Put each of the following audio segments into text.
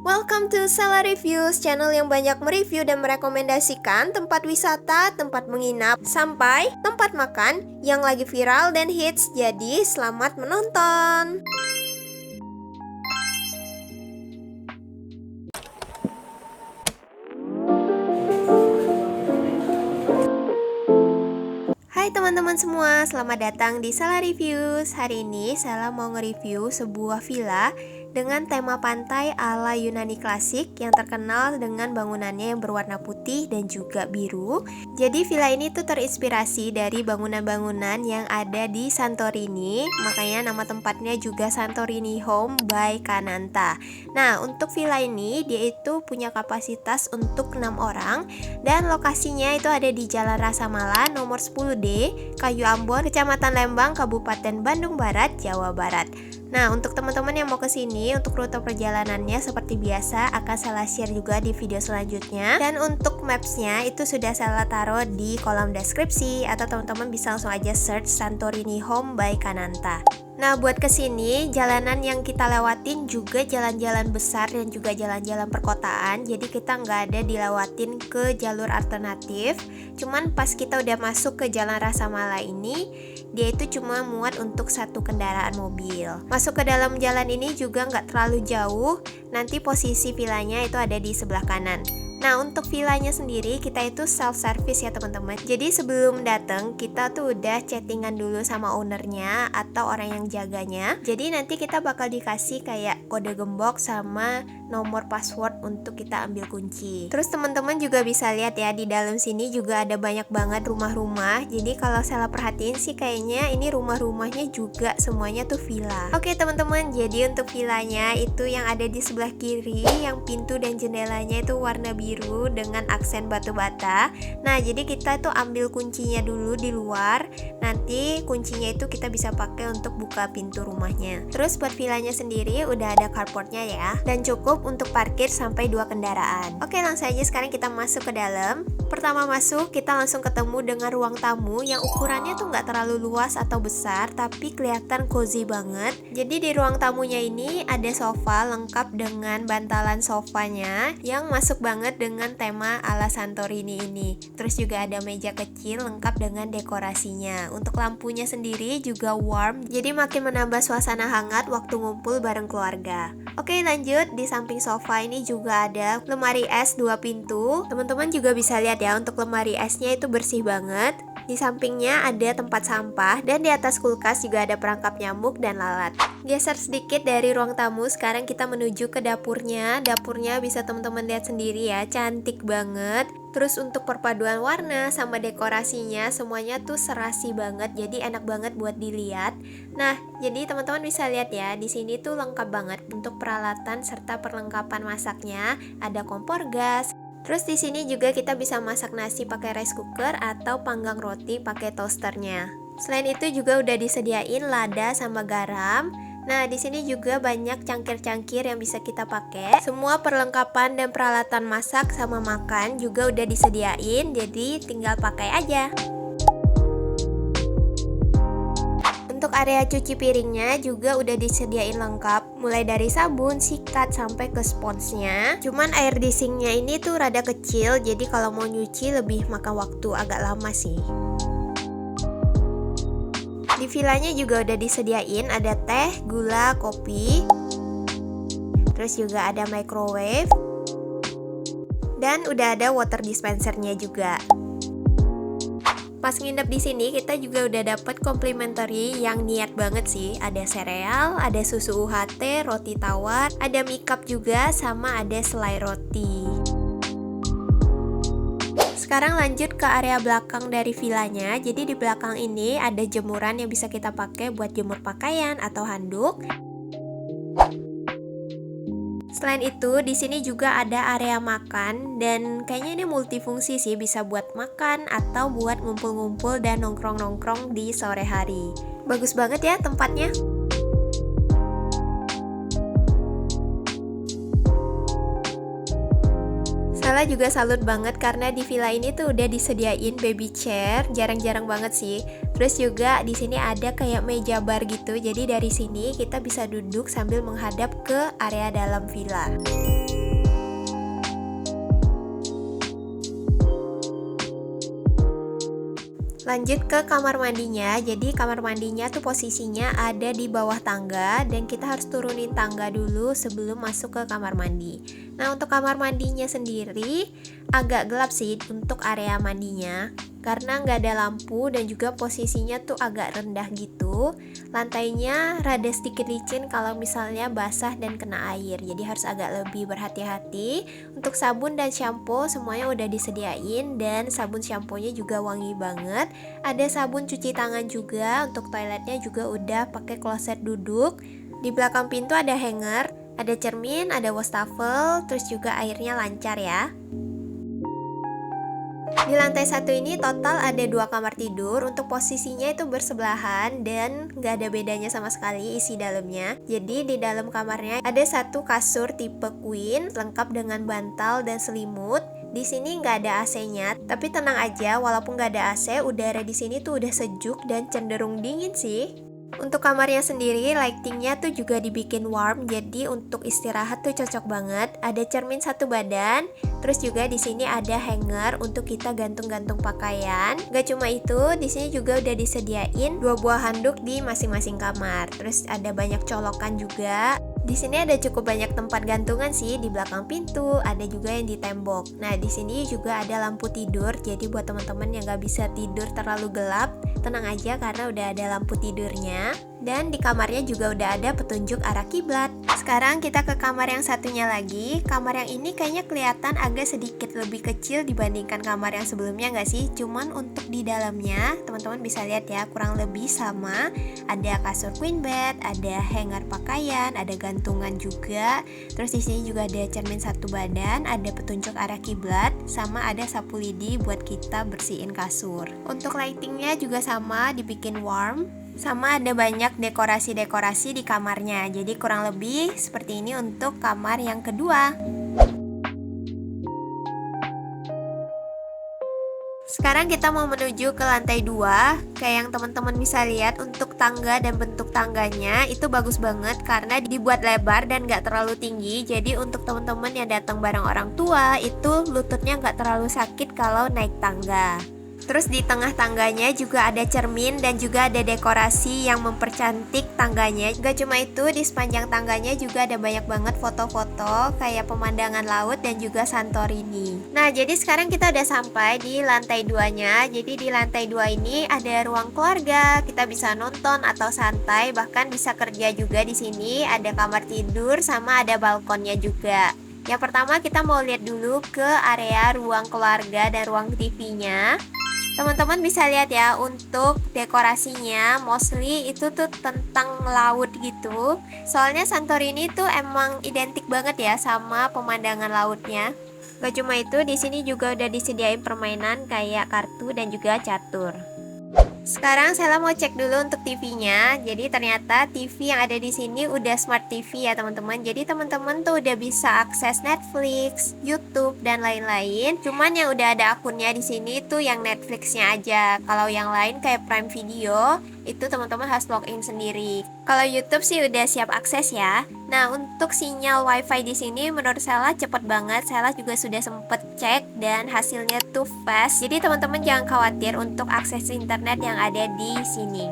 Welcome to Sela Reviews, channel yang banyak mereview dan merekomendasikan tempat wisata, tempat menginap, sampai tempat makan yang lagi viral dan hits. Jadi, selamat menonton! Hai teman-teman semua, selamat datang di Sela Reviews. Hari ini Sela mau nge-review sebuah villa dengan tema pantai ala Yunani klasik yang terkenal dengan bangunannya yang berwarna putih dan juga biru. Jadi villa ini tuh terinspirasi dari bangunan-bangunan yang ada di Santorini, makanya nama tempatnya juga Santorini Home by Kananta. Nah, untuk villa ini dia itu punya kapasitas untuk 6 orang dan lokasinya itu ada di Jalan Rasamala nomor 10D, Kayu Ambon, Kecamatan Lembang, Kabupaten Bandung Barat, Jawa Barat. Nah, untuk teman-teman yang mau ke sini, untuk rute perjalanannya seperti biasa akan saya share juga di video selanjutnya. Dan untuk maps-nya itu sudah saya taruh di kolom deskripsi atau teman-teman bisa langsung aja search Santorini Home by Kananta. Nah, buat kesini, jalanan yang kita lewatin juga jalan-jalan besar dan juga jalan-jalan perkotaan. Jadi kita nggak ada dilewatin ke jalur alternatif. Cuman pas kita udah masuk ke Jalan Rasamala ini, dia itu cuma muat untuk satu kendaraan mobil. Masuk ke dalam jalan ini juga nggak terlalu jauh. Nanti posisi villanya itu ada di sebelah kanan. Nah, untuk villanya sendiri kita itu self service ya teman-teman. Jadi sebelum datang kita tuh udah chattingan dulu sama ownernya atau orang yang jaganya. Jadi nanti kita bakal dikasih kayak kode gembok sama nomor password untuk kita ambil kunci. Terus teman-teman juga bisa lihat ya di dalam sini juga ada banyak banget rumah-rumah. Jadi kalau saya perhatiin sih kayaknya ini rumah-rumahnya juga semuanya tuh villa. Oke teman-teman, jadi untuk villanya itu yang ada di sebelah kiri, yang pintu dan jendelanya itu warna biru dengan aksen batu bata. Nah, jadi kita tuh ambil kuncinya dulu di luar. Nanti kuncinya itu kita bisa pakai untuk buka pintu rumahnya. Terus buat villanya sendiri udah ada carportnya ya, dan cukup untuk parkir sampai 2 kendaraan. Oke, langsung aja sekarang kita masuk ke dalam. Pertama masuk kita langsung ketemu dengan ruang tamu yang ukurannya tuh nggak terlalu luas atau besar, tapi kelihatan cozy banget. Jadi di ruang tamunya ini ada sofa lengkap dengan bantalan sofanya yang masuk banget dengan tema ala Santorini ini. Terus juga ada meja kecil lengkap dengan dekorasinya. Untuk lampunya sendiri juga warm, jadi makin menambah suasana hangat waktu ngumpul bareng keluarga. Oke, lanjut. Di samping sofa ini juga ada lemari es 2 pintu. Teman-teman juga bisa lihat ya, untuk lemari esnya itu bersih banget. Di sampingnya ada tempat sampah dan di atas kulkas juga ada perangkap nyamuk dan lalat. Geser sedikit dari ruang tamu, sekarang kita menuju ke dapurnya. Dapurnya bisa teman-teman lihat sendiri ya, cantik banget. Terus untuk perpaduan warna sama dekorasinya semuanya tuh serasi banget, jadi enak banget buat dilihat. Nah, jadi teman-teman bisa lihat ya, di sini tuh lengkap banget untuk peralatan serta perlengkapan masaknya. Ada kompor gas. Terus di sini juga kita bisa masak nasi pakai rice cooker atau panggang roti pakai toasternya. Selain itu juga udah disediain lada sama garam. Nah, di sini juga banyak cangkir-cangkir yang bisa kita pakai. Semua perlengkapan dan peralatan masak sama makan juga udah disediain, jadi tinggal pakai aja. Untuk area cuci piringnya juga udah disediain lengkap, mulai dari sabun, sikat, sampai ke sponsnya. Cuman air di sinknya ini tuh rada kecil, jadi kalau mau nyuci lebih makan waktu agak lama sih. Di villanya juga udah disediain ada teh, gula, kopi. Terus juga ada microwave. Dan udah ada water dispensernya juga. Pas nginep di sini kita juga udah dapat complimentary yang niat banget sih. Ada sereal, ada susu UHT, roti tawar, ada mie cup juga, sama ada selai roti. Sekarang lanjut ke area belakang dari villanya. Jadi di belakang ini ada jemuran yang bisa kita pakai buat jemur pakaian atau handuk. Selain itu, di sini juga ada area makan dan kayaknya ini multifungsi sih, bisa buat makan atau buat ngumpul-ngumpul dan nongkrong-nongkrong di sore hari. Bagus banget ya tempatnya. Sela Sela juga salut banget karena di villa ini tuh udah disediain baby chair, jarang-jarang banget sih. Terus juga di sini ada kayak meja bar gitu. Jadi dari sini kita bisa duduk sambil menghadap ke area dalam villa. Lanjut ke kamar mandinya. Jadi kamar mandinya tuh posisinya ada di bawah tangga dan kita harus turunin tangga dulu sebelum masuk ke kamar mandi. Nah, untuk kamar mandinya sendiri agak gelap sih untuk area mandinya karena nggak ada lampu dan juga posisinya tuh agak rendah gitu. Lantainya rada sedikit licin kalau misalnya basah dan kena air, jadi harus agak lebih berhati-hati. Untuk sabun dan shampoo semuanya udah disediain dan sabun shampoo-nya juga wangi banget. Ada sabun cuci tangan juga, untuk toiletnya juga udah pakai kloset duduk. Di belakang pintu ada hanger, ada cermin, ada wastafel, terus juga airnya lancar ya. Di lantai satu ini total ada 2 kamar tidur. Untuk posisinya itu bersebelahan dan gak ada bedanya sama sekali isi dalamnya. Jadi di dalam kamarnya ada satu kasur tipe queen lengkap dengan bantal dan selimut. Di sini nggak ada AC-nya, tapi tenang aja, walaupun nggak ada AC, udara di sini tuh udah sejuk dan cenderung dingin sih. Untuk kamarnya sendiri, lightingnya tuh juga dibikin warm, jadi untuk istirahat tuh cocok banget. Ada cermin satu badan, terus juga di sini ada hanger untuk kita gantung-gantung pakaian. Gak cuma itu, di sini juga udah disediain 2 buah handuk di masing-masing kamar. Terus ada banyak colokan juga. Di sini ada cukup banyak tempat gantungan sih, di belakang pintu, ada juga yang di tembok. Nah, di sini juga ada lampu tidur, jadi buat teman-teman yang gak bisa tidur terlalu gelap, tenang aja karena udah ada lampu tidurnya. Dan di kamarnya juga udah ada petunjuk arah kiblat. Sekarang kita ke kamar yang satunya lagi. Kamar yang ini kayaknya kelihatan agak sedikit lebih kecil dibandingkan kamar yang sebelumnya gak sih? Cuman untuk di dalamnya, teman-teman bisa lihat ya, kurang lebih sama. Ada kasur queen bed, ada hanger pakaian, ada gantungan juga. Terus di sini juga ada cermin satu badan, ada petunjuk arah kiblat, sama ada sapu lidi buat kita bersihin kasur. Untuk lightingnya juga sama, dibikin warm. Sama ada banyak dekorasi-dekorasi di kamarnya. Jadi kurang lebih seperti ini untuk kamar yang kedua. Sekarang kita mau menuju ke lantai 2. Kayak yang teman-teman bisa lihat, untuk tangga dan bentuk tangganya itu bagus banget karena dibuat lebar dan gak terlalu tinggi. Jadi untuk teman-teman yang datang bareng orang tua, itu lututnya gak terlalu sakit kalau naik tangga. Terus di tengah tangganya juga ada cermin dan juga ada dekorasi yang mempercantik tangganya. Gak cuma itu, di sepanjang tangganya juga ada banyak banget foto-foto kayak pemandangan laut dan juga Santorini. Nah, jadi sekarang kita udah sampai di lantai 2-nya. Jadi di lantai 2 ini ada ruang keluarga, kita bisa nonton atau santai, bahkan bisa kerja juga di sini. Ada kamar tidur sama ada balkonnya juga. Yang pertama kita mau lihat dulu ke area ruang keluarga dan ruang TV-nya. Teman-teman bisa lihat ya, untuk dekorasinya mostly itu tuh tentang laut gitu. Soalnya Santorini tuh emang identik banget ya sama pemandangan lautnya. Gak cuma itu, di sini juga udah disediain permainan kayak kartu dan juga catur. Sekarang Sela mau cek dulu untuk TV-nya. Jadi ternyata TV yang ada di sini udah smart TV ya teman-teman. Jadi teman-teman tuh udah bisa akses Netflix, YouTube dan lain-lain. Cuman yang udah ada akunnya di sini tuh yang Netflix-nya aja. Kalau yang lain kayak Prime Video, itu teman-teman harus login sendiri. Kalau YouTube sih udah siap akses ya. Nah, untuk sinyal WiFi di sini menurut Sela cepet banget. Sela juga sudah sempet cek dan hasilnya tuh fast. Jadi teman-teman jangan khawatir untuk akses internet yang ada di sini.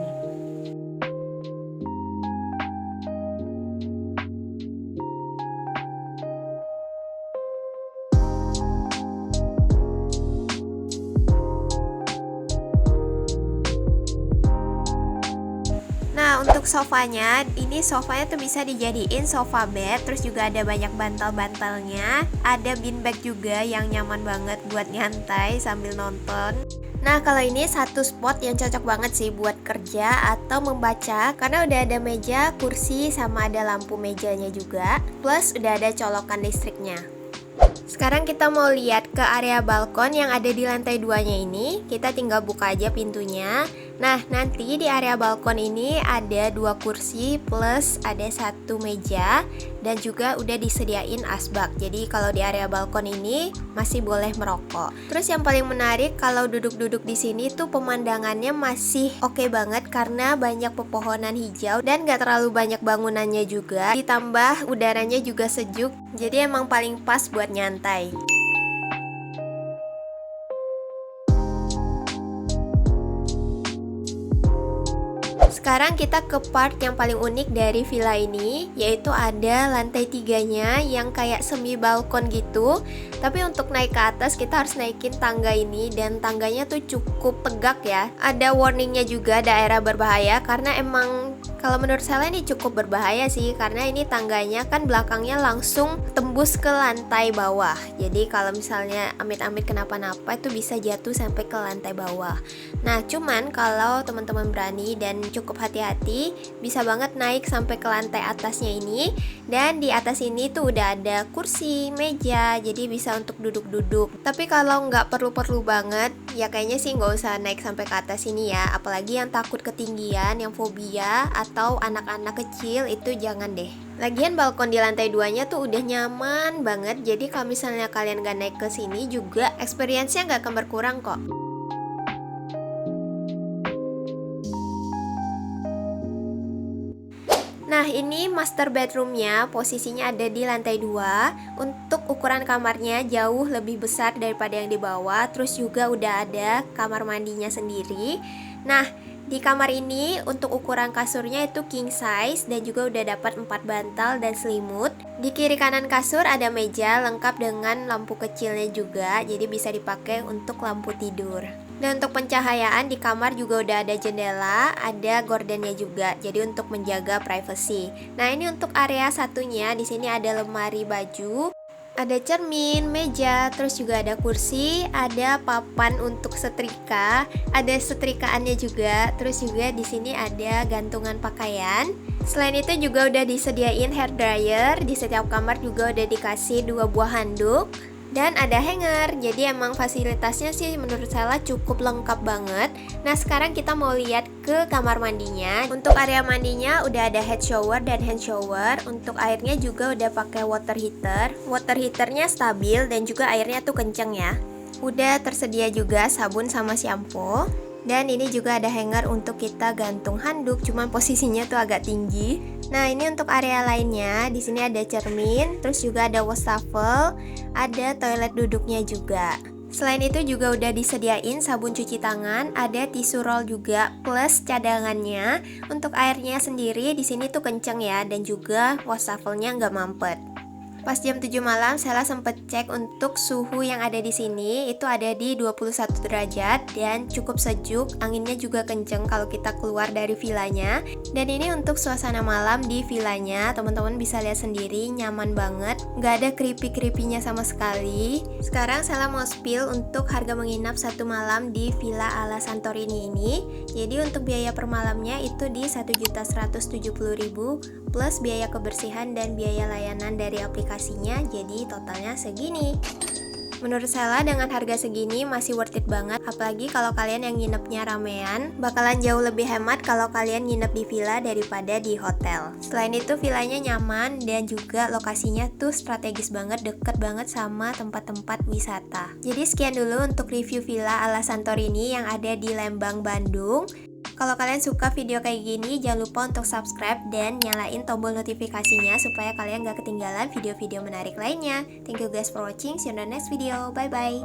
Nah, untuk sofanya, ini sofanya tuh bisa dijadiin sofa bed, terus juga ada banyak bantal-bantalnya. Ada beanbag juga yang nyaman banget buat nyantai sambil nonton. Nah, kalau ini satu spot yang cocok banget sih buat kerja atau membaca, karena udah ada meja, kursi, sama ada lampu mejanya juga. Plus udah ada colokan listriknya. Sekarang kita mau lihat ke area balkon yang ada di lantai 2-nya ini. Kita tinggal buka aja pintunya. Nah, nanti di area balkon ini ada 2 kursi plus ada 1 meja dan juga udah disediain asbak. Jadi kalau di area balkon ini masih boleh merokok. Terus yang paling menarik kalau duduk-duduk di sini tuh pemandangannya masih oke banget karena banyak pepohonan hijau dan gak terlalu banyak bangunannya juga. Ditambah udaranya juga sejuk. Jadi emang paling pas buat nyantai. Sekarang kita ke part yang paling unik dari villa ini, yaitu ada lantai 3-nya yang kayak semi balkon gitu. Tapi untuk naik ke atas kita harus naikin tangga ini dan tangganya tuh cukup tegak ya. Ada warningnya juga daerah berbahaya karena emang kalau menurut saya ini cukup berbahaya sih, karena ini tangganya kan belakangnya langsung tembus ke lantai bawah. Jadi kalau misalnya amit-amit kenapa-napa itu bisa jatuh sampai ke lantai bawah. Nah, cuman kalau teman-teman berani dan cukup hati-hati, bisa banget naik sampai ke lantai atasnya ini. Dan di atas ini tuh udah ada kursi, meja, jadi bisa untuk duduk-duduk. Tapi kalau nggak perlu-perlu banget, ya kayaknya sih nggak usah naik sampai ke atas ini ya. Apalagi yang takut ketinggian, yang fobia, atau anak-anak kecil itu jangan deh. Lagian balkon di lantai 2-nya tuh udah nyaman banget. Jadi kalau misalnya kalian gak naik ke sini juga experience-nya gak akan berkurang kok. Nah, ini master bedroomnya, posisinya ada di lantai 2. Untuk ukuran kamarnya jauh lebih besar daripada yang di bawah. Terus juga udah ada kamar mandinya sendiri. Nah, di kamar ini untuk ukuran kasurnya itu king size dan juga udah dapat 4 bantal dan selimut. Di kiri kanan kasur ada meja lengkap dengan lampu kecilnya juga, jadi bisa dipakai untuk lampu tidur. Dan untuk pencahayaan di kamar juga udah ada jendela, ada gordennya juga, jadi untuk menjaga privacy. Nah, ini untuk area satunya, di sini ada lemari baju, ada cermin, meja, terus juga ada kursi, ada papan untuk setrika, ada setrikaannya juga, terus juga di sini ada gantungan pakaian. Selain itu juga udah disediain hair dryer, di setiap kamar juga udah dikasih 2 buah handuk. Dan ada hanger, jadi emang fasilitasnya sih menurut saya cukup lengkap banget. Nah, sekarang kita mau lihat ke kamar mandinya. Untuk area mandinya udah ada head shower dan hand shower. Untuk airnya juga udah pakai water heater. Water heaternya stabil dan juga airnya tuh kenceng ya. Udah tersedia juga sabun sama shampoo. Dan ini juga ada hanger untuk kita gantung handuk, cuman posisinya tuh agak tinggi. Nah, ini untuk area lainnya, di sini ada cermin, terus juga ada wastafel, ada toilet duduknya juga. Selain itu juga udah disediain sabun cuci tangan, ada tisu roll juga plus cadangannya. Untuk airnya sendiri di sini tuh kenceng ya, dan juga wastafelnya nggak mampet. Pas jam 7 malam, saya sempat cek untuk suhu yang ada di sini, itu ada di 21 derajat dan cukup sejuk, anginnya juga kenceng kalau kita keluar dari villanya. Dan ini untuk suasana malam di villanya, teman-teman bisa lihat sendiri, nyaman banget, nggak ada creepy-creepynya sama sekali. Sekarang saya mau spill untuk harga menginap 1 malam di Villa ala Santorini ini. Jadi untuk biaya per malamnya itu di 1.170.000 plus biaya kebersihan dan biaya layanan dari aplikasinya, jadi totalnya segini. Menurut saya dengan harga segini masih worth it banget, apalagi kalau kalian yang nginepnya ramean, bakalan jauh lebih hemat kalau kalian nginep di villa daripada di hotel. Selain itu villanya nyaman dan juga lokasinya tuh strategis banget, deket banget sama tempat-tempat wisata. Jadi sekian dulu untuk review villa ala Santorini yang ada di Lembang, Bandung. Kalau kalian suka video kayak gini, jangan lupa untuk subscribe dan nyalain tombol notifikasinya supaya kalian gak ketinggalan video-video menarik lainnya. Thank you guys for watching, see you in the next video, bye bye.